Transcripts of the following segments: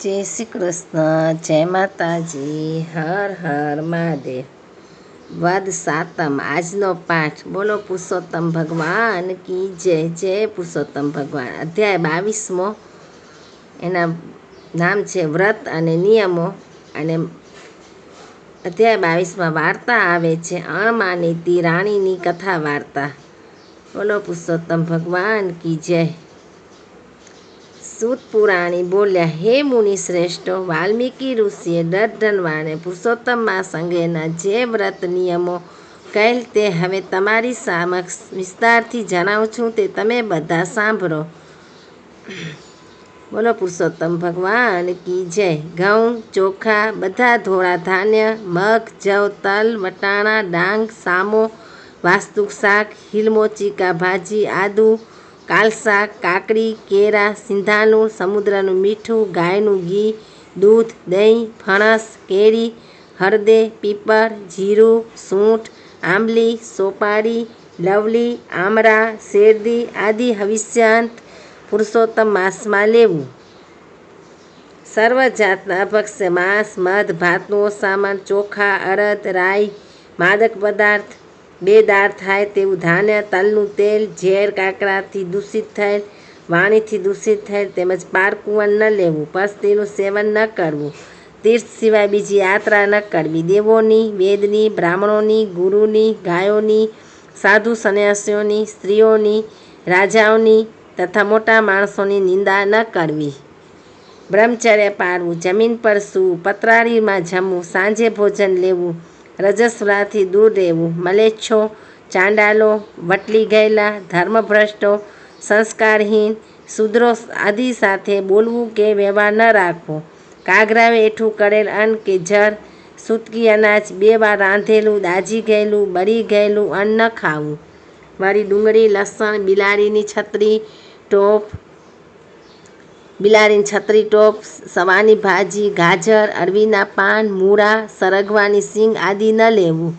જય શ્રી કૃષ્ણ, જય માતાજી, હર હર મહાદેવ। વદ સાતમ આજનો પાઠ। બોલો પુરુષોત્તમ ભગવાન કી જય। જય પુરુષોત્તમ ભગવાન। અધ્યાય 22મો। એના નામ છે વ્રત અને નિયમો। અને અધ્યાય 22માં વાર્તા આવે છે અણમાનીતી રાણીની કથા વાર્તા। બોલો પુરુષોત્તમ ભગવાન કી જય। સૂત પુરાણી બોલ્યા, હે મુનિ શ્રેષ્ઠો, વાલ્મીકી ઋષિએ દઢધનવાને પુરુષોત્તમ માસ અંગેના જે વ્રત નિયમો કહેલ તે હવે તમારી સમક્ષ વિસ્તારથી જણાવું છું, તે તમે બધા સાંભળો। બોલો પુરુષોત્તમ ભગવાન કી જય। ઘઉં, ચોખા, બધા ધોળા ધાન્ય, મગ, જવ, તલ, વટાણા, ડાંગ, સામો, વાસ્તુક શાક, હિલમોચીકા ભાજી, આદુ, કાલશાક, કાકડી, કેરા, સિંધાનું, સમુદ્રનું મીઠું, ગાયનું ઘી, દૂધ, દહીં, ફણસ, કેરી, હળદે, પીપર, જીરું, સૂંઠ, આંબલી, સોપારી, લવલી, આમળા, શેરદી આદિ હવિષ્યાંત પુરુષોત્તમ માસમાં લેવું। સર્વ જાતના અભક્ષ્ય માંસ, મધ, ભાતનો સામાન, ચોખા, અડદ, રાઈ, માદક પદાર્થ, બે દાળ થાય તેવું ધાન્ય, તલનું તેલ, ઝેર, કાકરાથી દૂષિત થયેલ, વાણીથી દૂષિત થયેલ તેમજ પારકુંવર ન લેવું, પસ્તીનું સેવન ન કરવું, તીર્થ સિવાય બીજી યાત્રા ન કરવી, દેવોની, વેદની, બ્રાહ્મણોની, ગુરુની, ગાયોની, સાધુ સંન્યાસીઓની, સ્ત્રીઓની, રાજાઓની તથા મોટા માણસોની નિંદા ન કરવી, બ્રહ્મચર્ય પાળવું, જમીન પર સૂવું, પતરાળીમાં જમવું, સાંજે ભોજન લેવું, રજસ્વલાથી દૂર રહેવું, મલેચ્છો, ચાંડાલો, વટલી ગયેલા, ધર્મભ્રષ્ટો, સંસ્કારહીન, શૂદ્રો આદિ સાથે બોલવું કે વ્યવહાર ન રાખવો, કાગરાવે એઠું કરેલ અન્ન કે જળ, સૂતકી અનાજ, બે વાર રાંધેલું, દાજી ગયેલું, બળી ગયેલું અન્ન ન ખાવું, વળી ડુંગળી, લસણ, બિલાડીની છત્રી ટોપ, સવાની ભાજી, ગાજર, અળવીના પાન, મૂળા, સરગવાની સિંગ આદિ ન લેવું,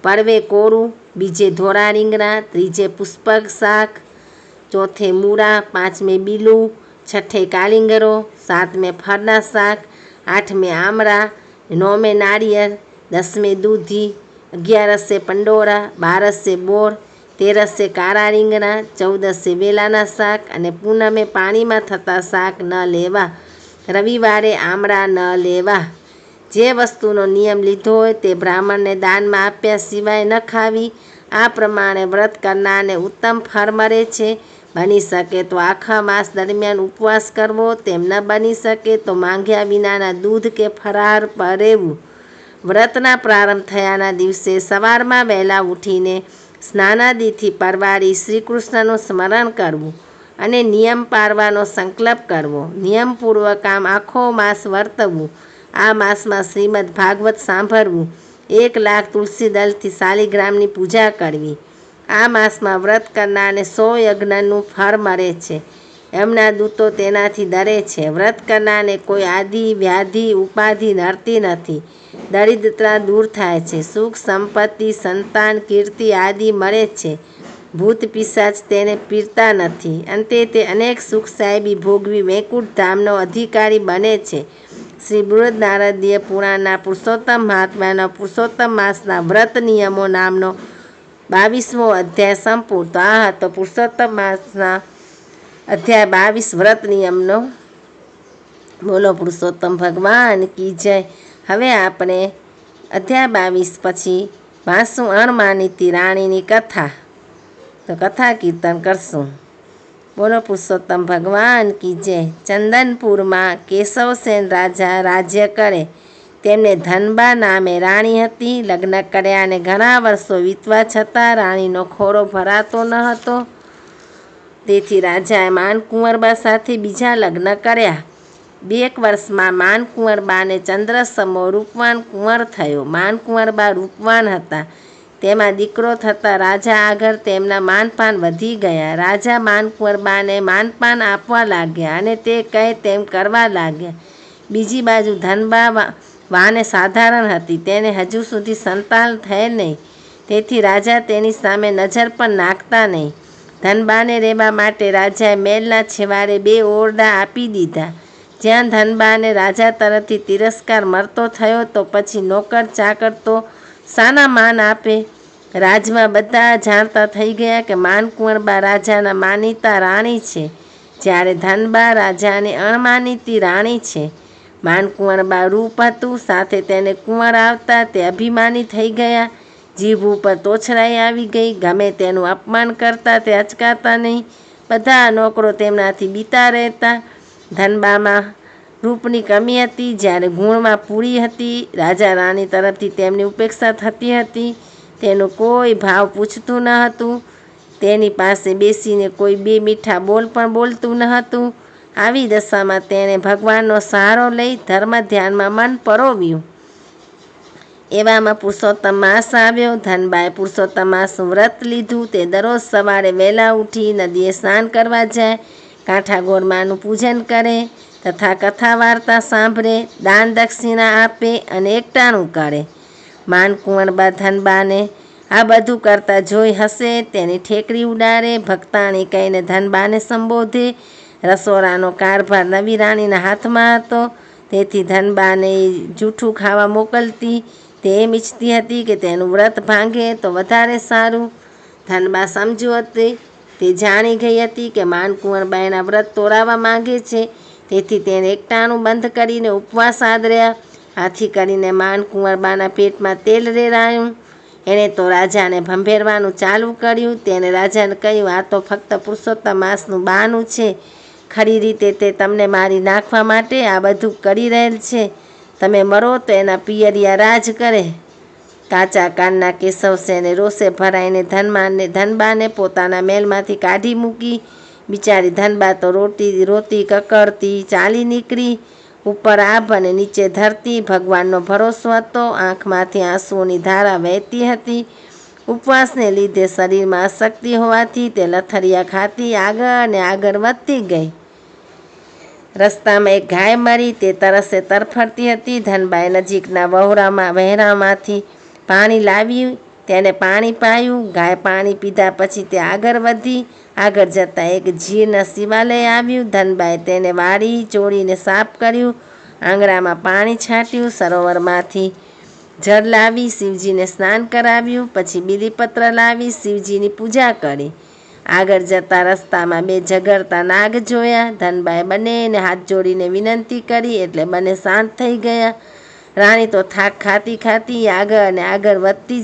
પરવે કોરું, બીજે ધોળા રીંગણા, ત્રીજે પુષ્પક શાક, ચોથે મૂળા, પાંચમે બીલું, છઠ્ઠે કાલિંગરો, સાતમે ફળના શાક, આઠમે આમળા, નોમે નાળિયેર, દસમે દૂધી, અગિયારસે પંડોળા, બારસે બોર, તેરસે કાળા રીંગણા, ચૌદસે વેલાના શાક અને પૂનમે પાણીમાં થતા શાક ન લેવા, રવિવારે આમળા ન લેવા, જે વસ્તુનો નિયમ લીધો હોય તે બ્રાહ્મણને દાનમાં આપ્યા સિવાય ન ખાવી। આ પ્રમાણે વ્રત કરનારને ઉત્તમ ફળ મળે છે। બની શકે તો આખા માસ દરમિયાન ઉપવાસ કરવો, તેમ ન બની શકે તો માંગ્યા વિનાના દૂધ કે ફરાળ પર રહેવું। વ્રતના પ્રારંભ થયાના દિવસે સવારમાં વહેલા ઉઠીને સ્નાનાદિથી પરવારી શ્રીકૃષ્ણનું સ્મરણ કરવું અને નિયમ પાળવાનો સંકલ્પ કરવો, નિયમપૂર્વક આમ આખો માસ વર્તવું। આ માસમાં શ્રીમદ ભાગવત સાંભળવું, 1,00,000 તુલસી દળથી શાલિગ્રામની પૂજા કરવી। આ માસમાં વ્રત કરનારને 100 યજ્ઞનું ફળ મળે છે। એમના દૂતો તેનાથી ડરે છે। વ્રત કરનારને કોઈ આદિ વ્યાધિ ઉપાધિ નડતી નથી, દરિદ્રતા દૂર થાય છે, સુખ સંપત્તિ સંતાન કીર્તિ આદિ મળે છે, ભૂત પિશાચ તેને પીડતા નથી, અંતે તે અનેક સુખ સાહેબી ભોગવી વૈકુંઠ ધામનો અધિકારી બને છે। શ્રી બૃહદ નારદીય પુરાણના પુરુષોત્તમ મહાત્મ્યનો પુરુષોત્તમ માસના વ્રત નિયમો નામનો 22મો અધ્યાય સંપૂર્ણ। તો આ હતો પુરુષોત્તમ માસના અધ્યાય 22 વ્રત નિયમનો। બોલો પુરુષોત્તમ ભગવાન કી જય। હવે આપણે અધ્યાય 22 પછી વાંચશું અણમાનીતી રાણીની કથા। તો કથા કીર્તન કરશું। બોલો પુરુષોત્તમ ભગવાન કી જય। ચંદનપુરમાં કેશવસેન રાજા રાજ્ય કરે। તેમને ધનબા નામે રાણી હતી। લગ્ન કર્યા અને ઘણા વર્ષો વીતવા છતાં રાણીનો ખોળો ભરાતો ન હતો, તેથી રાજાએ માનકુંવરબા સાથે બીજા લગ્ન કર્યા। 2 વર્ષમાં માનકુંવરબાને ચંદ્રસમો રૂપવાન કુંવર થયો। માનકુંવરબા રૂપવાન હતા, તેમાં દીકરો થતાં રાજા આગળ તેમના માનપાન વધી ગયા। રાજા માનકુંવરબાને માનપાન આપવા લાગ્યા અને તે કહે તેમ કરવા લાગ્યા। બીજી બાજુ ધનબા વાને સાધારણ હતી, તેને હજુ સુધી સંતાન થયેલ નહીં, તેથી રાજા તેની સામે નજર પણ નાખતા નહીં। ધનબાને રહેવા માટે રાજાએ મહેલના છેવાડે 2 ઓરડા આપી દીધા, જ્યાં ધનબાને રાજા તરફથી તિરસ્કાર મળતો થયો તો પછી નોકર ચાકર તો શાના માન આપે? રાજમાં બધા જાણતા થઈ ગયા કે માનકુંવરબા રાજાના માનીતા રાણી છે, જ્યારે ધનબા રાજાની અણમાનીતી રાણી છે. માનકુંવરબા રૂપ હતું, સાથે તેને કુંવર આવતા તે અભિમાની થઈ ગયા. જીભ ઉપર તોછડાઈ આવી ગઈ. ગમે તેનું અપમાન કરતા તે અચકાતા નહીં. બધા નોકરો તેમનાથી બીતા રહેતા. ધનબામાં રૂપની કમી હતી, જ્યારે ગુણમાં પૂરી હતી. રાજા રાણી તરફથી તેમની ઉપેક્ષા થતી હતી. તેનો કોઈ ભાવ પૂછતું ન હતું. તેની પાસે બેસીને કોઈ બે મીઠા બોલ પણ બોલતું ન હતું. આવી દશામાં તેણે ભગવાનનો સહારો લઈ ધર્મ ધ્યાનમાં મન પરોવ્યું. એવામાં પુરુષોત્તમ માસ આવ્યો. ધનબાએ પુરુષોત્તમ માસનું વ્રત લીધું. તે દરરોજ સવારે વહેલા ઉઠી નદીએ સ્નાન કરવા જાય, કાંઠાગોરમાનું પૂજન કરે તથા કથા વાર્તા સાંભળે, દાન દક્ષિણા આપે અને એકટાણું કરે. માનકુંવરબા ધનબાને આ બધું કરતા જોઈ હસે, તેની ઠેકડી ઉડાડે, ભક્તાણી કહીને ધનબાને સંબોધે. રસોડાનો કારભાર નવી રાણીના હાથમાં હતો, તેથી ધનબાને જૂઠું ખાવા મોકલતી. તે એમ ઈચ્છતી હતી કે તેનું વ્રત ભાંગે તો વધારે સારું. ધનબા સમજુ હતી. તે જાણી ગઈ હતી કે માનકુંવરબા એના વ્રત તોડાવવા માંગે છે, તેથી તેને એકટાણું બંધ કરીને ઉપવાસ આદર્યા. આથી કરીને માનકુંવરબાના પેટમાં તેલ રેરાયું. એણે તો રાજાને ભંભેરવાનું ચાલુ કર્યું. તેને રાજાને કહ્યું, આ તો ફક્ત પુરુષોત્તમ માસનું બહાનું છે. ખરી રીતે તે તમને મારી નાખવા માટે આ બધું કરી રહેલ છે. તમે મરો તો એના પિયરિયા રાજ કરે. કાચા કાનના કેશવસેને રોષે ભરાઈને ધનબાને પોતાના મહેલમાંથી કાઢી મૂકી. બિચારી ધનબા તો રોતી કકડતી ચાલી નીકળી. ઉપર આભ અને નીચે ધરતી. ભગવાનનો ભરોસો હતો. આંખમાંથી આંસુઓની ધારા વહેતી હતી. ઉપવાસને લીધે શરીરમાં અશક્તિ હોવાથી તે લથડિયા ખાતી આગળ ને આગળ વધતી ગઈ. રસ્તામાં એક ગાય મરી. તે તરસે તરફડતી હતી. ધનબાએ નજીકના વહેરામાંથી પાણી લાવી તેને પાણી પાયું. ગાય પાણી પીધા પછી તે આગળ વધી. આગળ જતાં એક જીર્ણ શિવાલય આવ્યું. ધનબાએ તેને વાળી ચોળીને સાફ કર્યું, આંગણામાં પાણી છાંટ્યું, સરોવરમાંથી જળ લાવી શિવજીને સ્નાન કરાવ્યું. પછી બીલીપત્ર લાવી શિવજીની પૂજા કરી. આગળ જતાં રસ્તામાં બે ઝઘડતા નાગ જોયા. ધનબાએ બંનેને હાથ જોડીને વિનંતી કરી એટલે બંને શાંત થઈ ગયા. રાણી તો થાક ખાતી ખાતી આગળ અને આગળ વધતી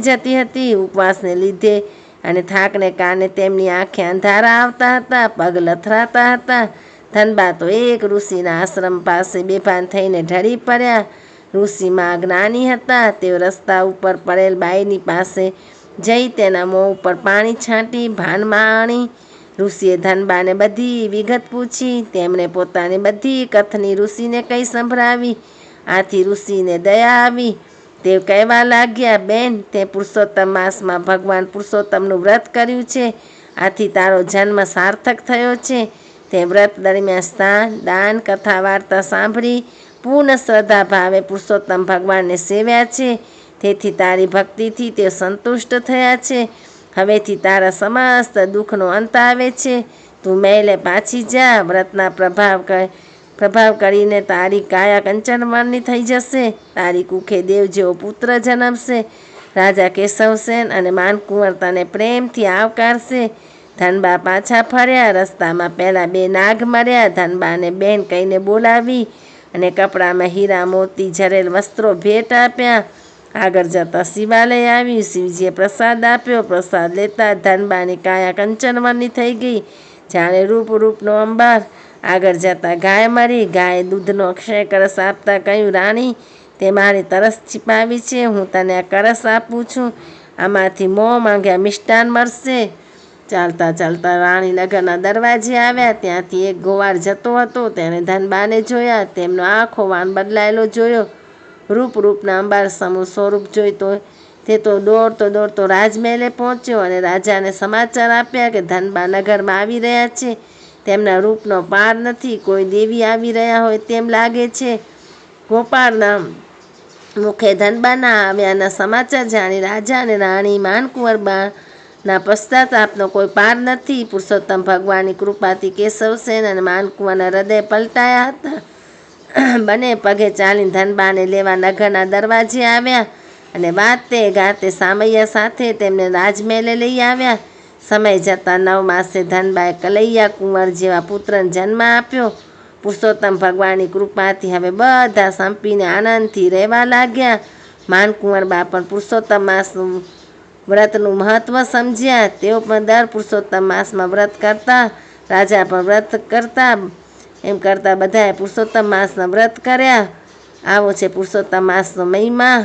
જતી હતી. ઉપવાસને લીધે અને થાકને કારણે તેમની આંખે અંધારા આવતા હતા, પગ લથરાતા હતા. ધનબા તો એક ઋષિના આશ્રમ પાસે બેભાન થઈને ઢળી પડ્યા. ઋષિમાં જ્ઞાની હતા. તેઓ રસ્તા ઉપર પડેલ બાઈની પાસે જઈ તેના મોં ઉપર પાણી છાંટી ભાનમાં આણી. ઋષિએ ધનબાને બધી વિગત પૂછી. તેમણે પોતાની બધી કથની ઋષિને કહી સંભળાવી. આથી ઋષિને દયા આવી. તે કહેવા લાગ્યા, બેન, તે પુરુષોત્તમ માસમાં ભગવાન પુરુષોત્તમનું વ્રત કર્યું છે, આથી તારો જન્મ સાર્થક થયો છે. તે વ્રત દરમિયાન સ્નાન, દાન, કથા વાર્તા સાંભળી પૂર્ણ શ્રદ્ધા ભાવે પુરુષોત્તમ ભગવાનને સેવ્યા છે, તેથી તારી ભક્તિથી તે સંતુષ્ટ થયા છે. હવેથી તારા સમસ્ત દુઃખનો અંત આવે છે. તું મહેલે પાછી જા. વ્રતના પ્રભાવ કરીને તારી કાયા કંચનવર્ણી થઈ જશે. તારી કુખે દેવ જેવો પુત્ર જન્મશે. રાજા કેશવસેન અને માનકુંવર તને પ્રેમથી આવકારશે. ધનબા પાછા ફર્યા. રસ્તામાં પહેલાં બે નાગ મર્યા. ધનબાને બેન કહીને બોલાવી અને કપડામાં હીરા મોતી જરેલ વસ્ત્રો ભેટ આપ્યા. આગળ જતાં શિવાલય આવ્યું. શિવજીએ પ્રસાદ આપ્યો. પ્રસાદ લેતા ધનબાની કાયા કંચનવર્ણી થઈ ગઈ, જાણે રૂપનો અંબાર. આગળ જતાં ગાય મરી. ગાયે દૂધનો અક્ષય કળશ આપતા કહ્યું, રાણી, તે મારી તરસ છીપાવી છે. હું તને આ કળશ આપું છું. આમાંથી મોં માંગ્યા મિષ્ટાન મળશે. ચાલતા ચાલતા રાણી નગરના દરવાજે આવ્યા. ત્યાંથી એક ગોવાળ જતો હતો. તેણે ધનબાને જોયા. તેમનો આખો વાન બદલાયેલો જોયો. રૂપના અંબાર સમૂહ સ્વરૂપ જોઈ તે તો દોડતો રાજમહેલે પહોંચ્યો અને રાજાને સમાચાર આપ્યા કે ધનબા નગરમાં આવી રહ્યા છે. તેમના રૂપનો પાર નથી. કોઈ દેવી આવી રહ્યા હોય તેમ લાગે છે. ગોપાળના મુખે ધનબાના આવ્યાના સમાચાર જાણી રાજા અને રાણી માનકુંવરબા ના પશ્ચાતાપનો કોઈ પાર નથી. પુરુષોત્તમ ભગવાનની કૃપાથી કેશવસેન અને માનકુંવરના હૃદય પલટાયા હતા. બંને પગે ચાલીને ધનબાને લેવા નગરના દરવાજે આવ્યા અને વાતે ગાતે સામૈયા સાથે તેમને રાજમહેલે લઈ આવ્યા. સમય જતાં 9 માસે ધનબાએ કલૈયા કુંવર જેવા પુત્રને જન્મ આપ્યો. પુરુષોત્તમ ભગવાનની કૃપાથી હવે બધા સંપીને આનંદથી રહેવા લાગ્યા. માનકુંવરબા પણ પુરુષોત્તમ માસનું વ્રતનું મહત્ત્વ સમજ્યા. તેઓ પણ દર પુરુષોત્તમ માસમાં વ્રત કરતા. રાજા પણ વ્રત કરતા. એમ કરતાં બધાએ પુરુષોત્તમ માસના વ્રત કર્યા. આવો છે પુરુષોત્તમ માસનો મહિમા.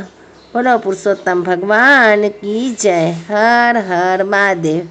બોલો પુરુષોત્તમ ભગવાન કી જય. હર હર મહાદેવ.